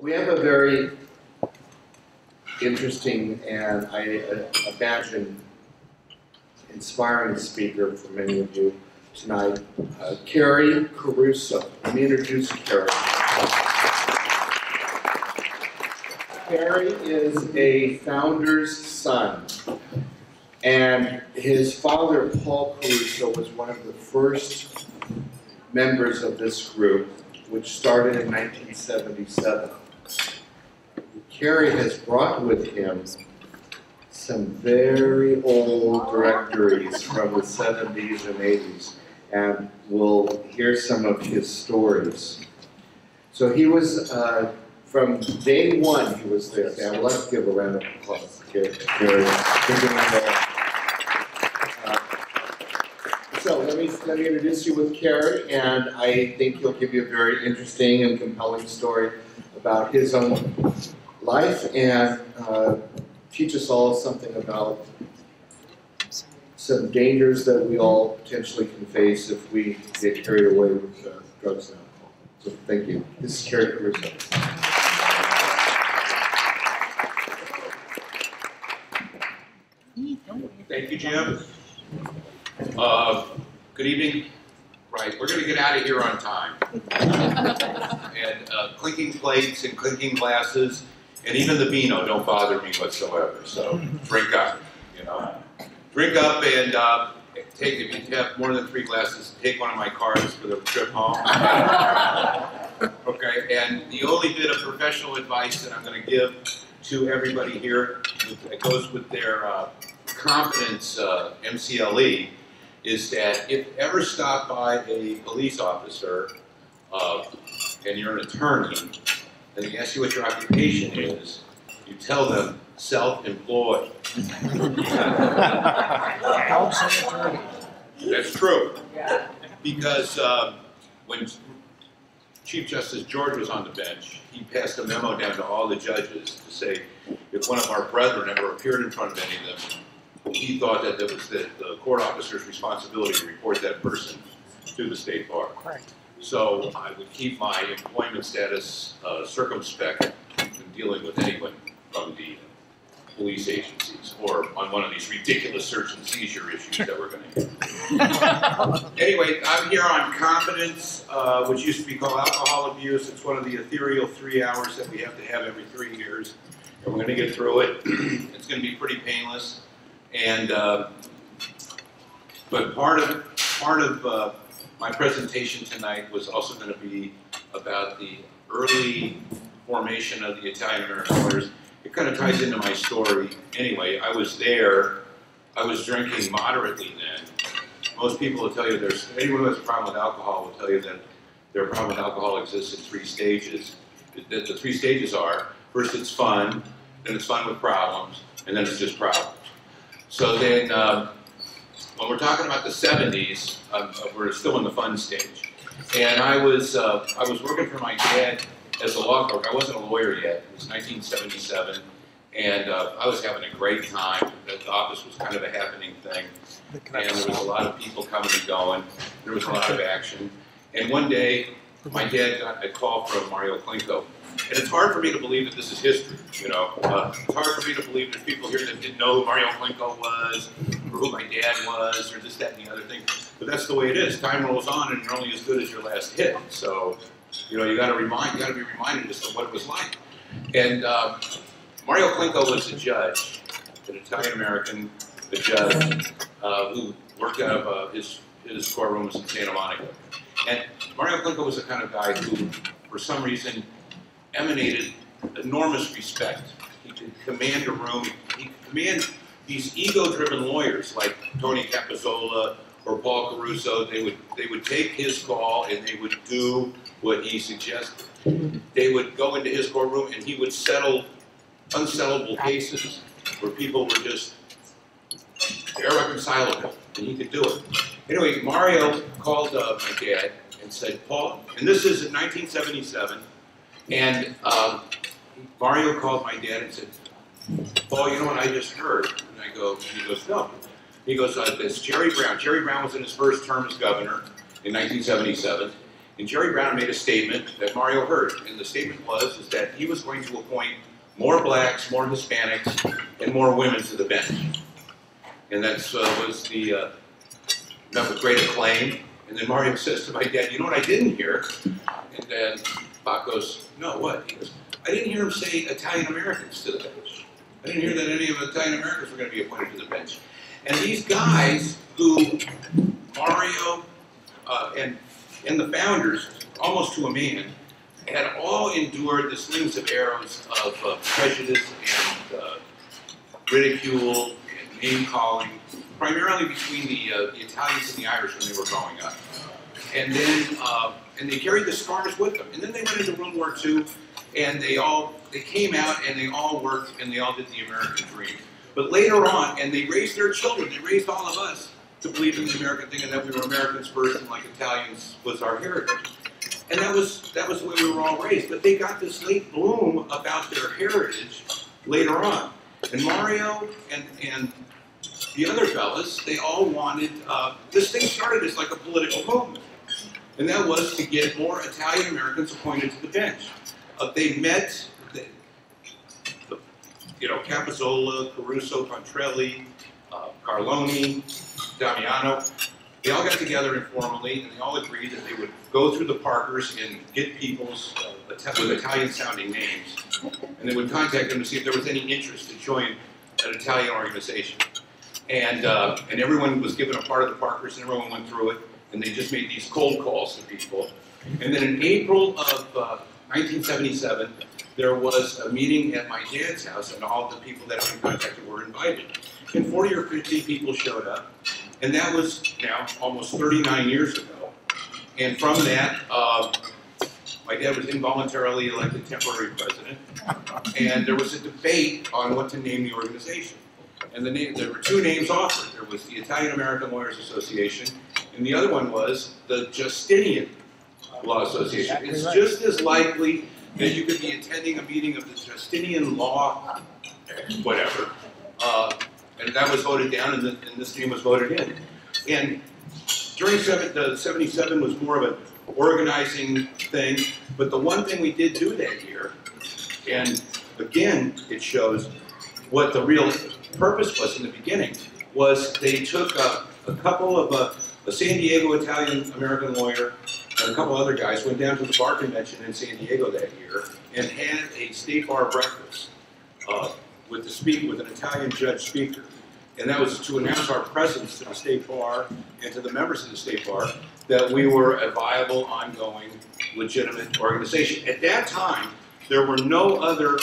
We have a very interesting and I imagine inspiring speaker for many of you tonight, Carey Caruso. Let me introduce Carey. Carey is a founder's son, and his father, Paul Caruso, was one of the first members of this group, which started in 1977. Carey has brought with him some very old directories from the 70s and 80s, and we'll hear some of his stories. So he was, from day one, he was there. Okay, I would like to give a round of applause to Carey. So let me introduce you with Carey, and I think he'll give you a very interesting and compelling story about his own life and teach us all something about some dangers that we all potentially can face if we get carried away with drugs and alcohol. So thank you. This is Carey Caruso. Thank you, Jim. Good evening. Right, we're going to get out of here on time. And clinking plates and clinking glasses, and even the vino don't bother me whatsoever. So drink up, you know. Drink up and take, if you have more than 3 glasses, take one of my cards for the trip home. Okay, and the only bit of professional advice that I'm going to give to everybody here, it goes with their competence MCLE, is that if ever stopped by a police officer and you're an attorney, and they ask you what your occupation is, you tell them self-employed. That's true. Because when Chief Justice George was on the bench, he passed a memo down to all the judges to say if one of our brethren ever appeared in front of any of them, he thought that it was the court officer's responsibility to report that person to the state bar. Correct. So I would keep my employment status circumspect in dealing with anyone from the police agencies or on one of these ridiculous search and seizure issues that we're going to get. Anyway, I'm here on competence, which used to be called alcohol abuse. It's one of the ethereal 3 hours that we have to have every 3 years. And we're going to get through it. It's going to be pretty painless. And but part of my presentation tonight was also going to be about the early formation of the Italian-American lawyers. It kind of ties into my story. Anyway, I was there. I was drinking moderately then. Most people will tell you anyone who has a problem with alcohol will tell you that their problem with alcohol exists in 3 stages. The 3 stages are, first it's fun, then it's fun with problems, and then it's just problems. So then, when we're talking about the 70s, we're still in the fun stage. And I was working for my dad as a law clerk. I wasn't a lawyer yet. It was 1977. And I was having a great time. The office was kind of a happening thing. And there was a lot of people coming and going. There was a lot of action. And one day, my dad got a call from Mario Klinko. And it's hard for me to believe that this is history, you know. It's hard for me to believe there's people here that didn't know who Mario Klinko was, or who my dad was, or this, that, and the other thing. But that's the way it is. Time rolls on, and you're only as good as your last hit. So, you know, you got to be reminded as to what it was like. And Mario Klinko was a judge, an Italian-American, a judge who worked out of his courtroom was in Santa Monica. And Mario Klinko was the kind of guy who, for some reason, emanated enormous respect. He could command a room. He could command these ego-driven lawyers like Tony Capizzola or Paul Caruso. They would take his call and they would do what he suggested. They would go into his courtroom and he would settle unsettlable cases where people were just irreconcilable, and he could do it. Anyway, Mario called my dad and said, Paul, and this is in 1977, and Mario called my dad and said, Paul, you know what I just heard? And I go, and he goes, no. He goes, it's Jerry Brown. Jerry Brown was in his first term as governor in 1977, And Jerry Brown made a statement that Mario heard, and the statement was that he was going to appoint more blacks, more Hispanics, and more women to the bench. And that was met with great acclaim. And then Mario says to my dad, "You know what I didn't hear?" And then Bob goes, "No, what?" He goes, "I didn't hear him say Italian Americans to the bench. I didn't hear that any of the Italian Americans were going to be appointed to the bench." And these guys who Mario and the founders, almost to a man, had all endured the slings of arrows of prejudice and ridicule and name-calling, primarily between the Italians and the Irish when they were growing up. And then, and they carried the scars with them. And then they went into World War II, and they came out and they all worked and they all did the American dream. But later on, and they raised their children, they raised all of us to believe in the American thing and that we were Americans first and like Italians was our heritage. And that was the way we were all raised. But they got this late bloom about their heritage later on. And Mario and the other fellas, they all wanted, this thing started as like a political movement. And that was to get more Italian Americans appointed to the bench. They met, Capozola, Caruso, Pontrelli, Carloni, Damiano. They all got together informally, and they all agreed that they would go through the Parkers and get people's with Italian-sounding names, and they would contact them to see if there was any interest to join an Italian organization. And everyone was given a part of the Parkers, and everyone went through it, and they just made these cold calls to people. And then in April of 1977, there was a meeting at my dad's house, and all the people that had been contacted were invited. And 40 or 50 people showed up. And that was now almost 39 years ago. And from that, my dad was involuntarily elected temporary president. And there was a debate on what to name the organization. And there were two names offered. There was the Italian American Lawyers Association, and the other one was the Justinian Law Association. It's just as likely that you could be attending a meeting of the Justinian Law, whatever, and that was voted down, and this name was voted in. And during 77 was more of an organizing thing, but the one thing we did do that year, and again, it shows what the real purpose was in the beginning, was they took a couple of a San Diego Italian American lawyer and a couple other guys went down to the bar convention in San Diego that year and had a state bar breakfast with an Italian judge speaker. And that was to announce our presence to the state bar and to the members of the state bar that we were a viable, ongoing, legitimate organization. At that time, there were no other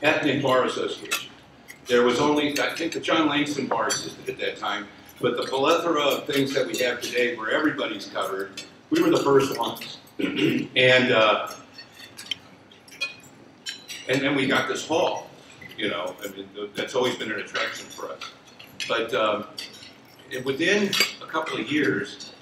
ethnic bar association. There was only, I think the John Langston bar existed at that time, but the plethora of things that we have today where everybody's covered, we were the first ones. And then we got this hall, I mean, that's always been an attraction for us. But within a couple of years,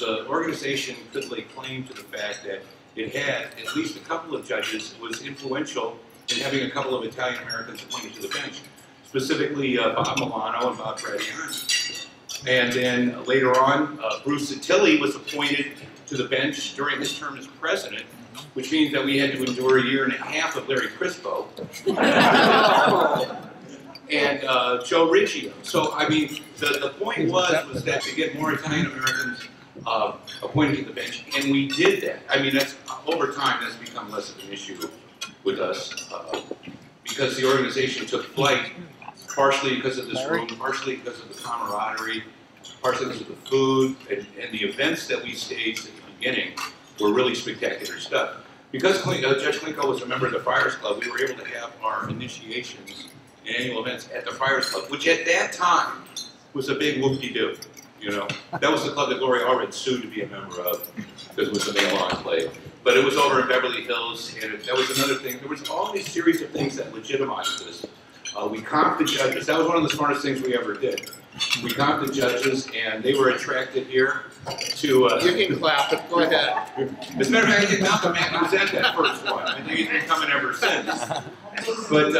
the organization could lay claim to the fact that it had at least a couple of judges, was influential in having a couple of Italian Americans appointed to the bench, specifically Bob Milano and Bob Fradiani. And then later on, Bruce Sattilli was appointed to the bench during his term as president, which means that we had to endure a year and a half of Larry Crispo and Joe Riccio. So, I mean, the point was that to get more Italian Americans appointed to the bench, and we did that. I mean, that's over time, that's become less of an issue with us because the organization took flight, partially because of this room, partially because of the camaraderie, partially because of the food, and the events that we staged at the beginning were really spectacular stuff. Because Judge Klinko was a member of the Friars Club, we were able to have our initiations and annual events at the Friars Club, which at that time was a big whoop-de-doo. That was the club that Gloria Allred sued to be a member of because it was a male enclave. But it was over in Beverly Hills, and that was another thing. There was all these series of things that legitimized this. We comped the judges. That was one of the smartest things we ever did. We comped the judges, and they were attracted here to... You can clap, but go ahead. As a matter of fact, I think Malcolm X was at that first one. I think he's been coming ever since. But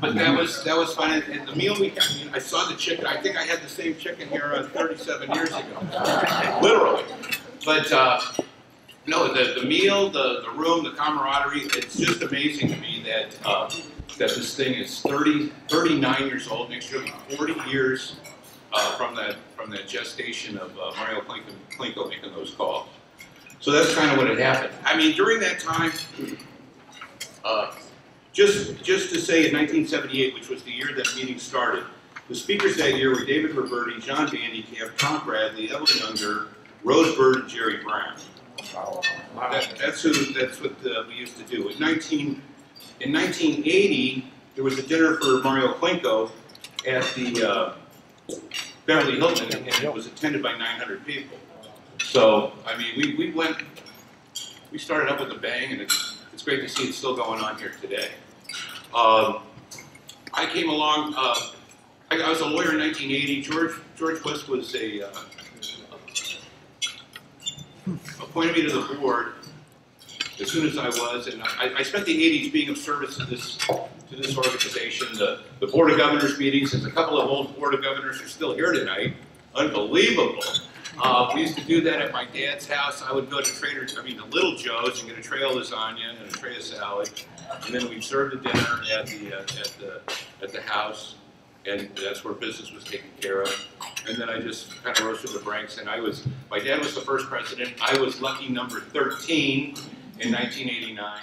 But that was fun. And the meal we got, I mean, I saw the chicken. I think I had the same chicken here 37 years ago, literally. But no, the meal, the room, the camaraderie. It's just amazing to me that that this thing is 39 years old. Next year will be 40 years from that gestation of Mario Klinko making those calls. So that's kind of what had happened. I mean, during that time, just to say in 1978, which was the year that meeting started, the speakers that year were David Roberti, John Vandekamp, Tom Bradley, Evelyn Younger, Rose Bird, and Jerry Brown. That's what we used to do. In 1980, there was a dinner for Mario Klinko at the Beverly Hilton, and it was attended by 900 people. So, I mean, we started up with a bang, and it's great to see it still going on here today. I came along, I was a lawyer in 1980. George West was appointed me to the board as soon as I was, and I spent the 80s being of service to this organization. The Board of Governors meetings, there's a couple of old Board of Governors who are still here tonight. Unbelievable. We used to do that at my dad's house. I would go to Little Joe's and get a tray of lasagna and a tray of salad, and then we'd serve the dinner at the house, and that's where business was taken care of. And then I just kind of rose through the ranks, and my dad was the first president. I was lucky number 13 in 1989.